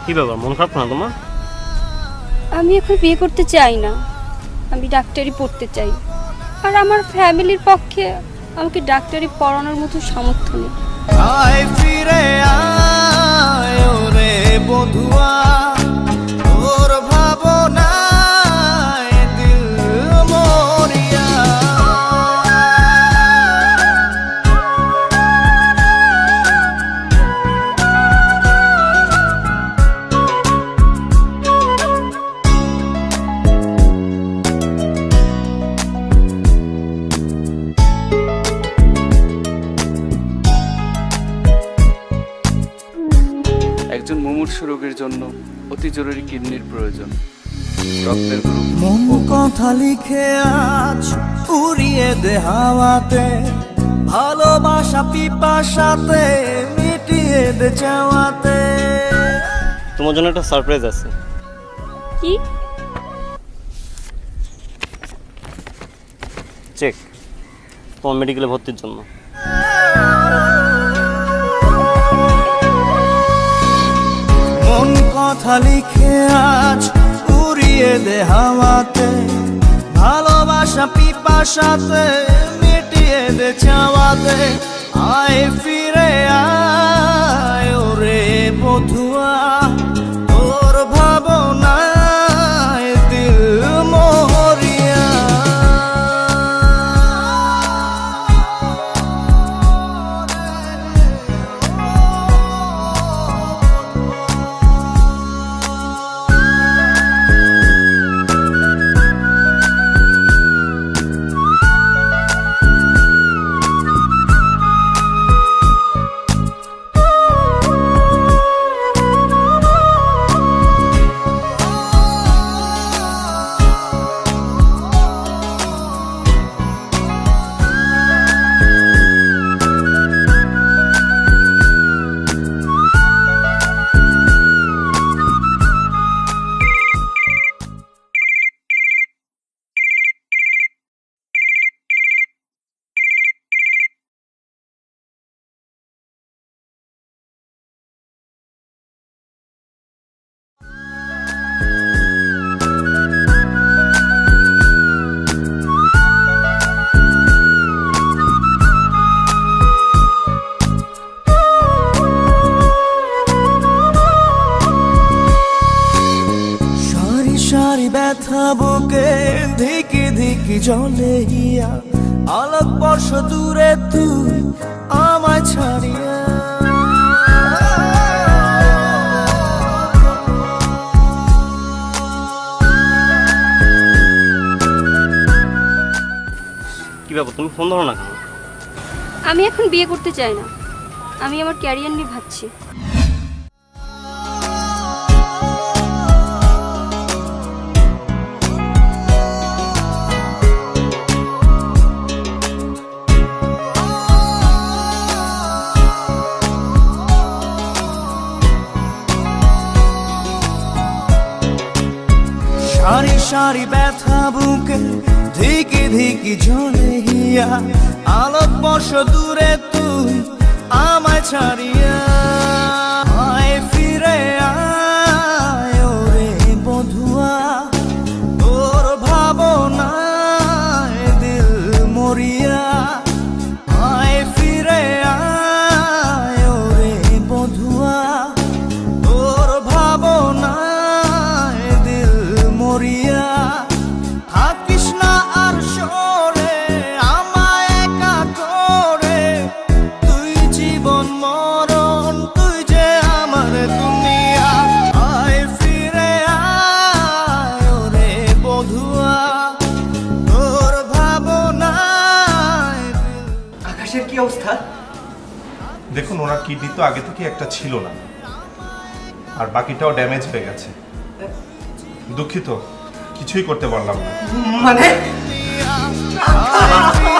কি ব্যাপার, মন খারাপ না তোমার? আমি এখন বিয়ে করতে চাই না, আমি ডাক্তারি পড়তে চাই। আর আমার ফ্যামিলির পক্ষে আমাকে ডাক্তারি পড়ানোর মতো সামর্থ্য নেই। আয় ফিরে আয় ওরে বধুয়া, তোর ভাবনায় দিল মরিয়া। একজন মুমূর্ষু রোগীর জন্য অতি জরুরি কিডনির প্রয়োজন। রক্তের গ্রুপ মন কথা লিখে আজ উড়িয়ে দে হাওয়াতে, ভালোবাসা পিপাসাতে মিটিয়ে দে চাওয়াতে। তোমার জন্য একটা সারপ্রাইজ আছে। কি? চেক তোমার মেডিকেলে ভর্তির জন্য। মন কথা লিখে আজ উড়িয়ে দে হাওয়াতে, ভালোবাসা পিপাসাতে মিটিয়ে দে চাওয়াতে। আয় ফিরে আয় ওরে বধুয়া, তোর ভাবনায় দিল মরিয়া। ব্যথা বুকে ধিকি ধিকি জলে হিয়া, আলোক বর্ষ দূরে তুই আমায় ছাড়িয়া। কি ব্যাপার, তুমি ফোন ধরো না কেন? আমি এখন বিয়ে করতে চাই না, আমি আমার ক্যারিয়ার নিয়ে ভাবছি। সারি সারি ব্যথা বুকে ধিকি ধিকি ঝলে হিয়া, আলোক বর্ষ দূরে তুই আমায় ছাড়িয়া। আয় ফিরে আয় ওরে বধুয়া, তোর ভাবনায় দিল মরিয়া। আয় ফিরে আয় ওরে বধুয়া, তোর ভাবনায় দিল মরিয়া। অবস্থা? দেখুন, ওনার কিডনি তো আগে থেকে একটা ছিল না, আর বাকিটাও ড্যামেজ হয়ে গেছে। দুঃখিত, কিছুই করতে পারলাম না। মানে আয়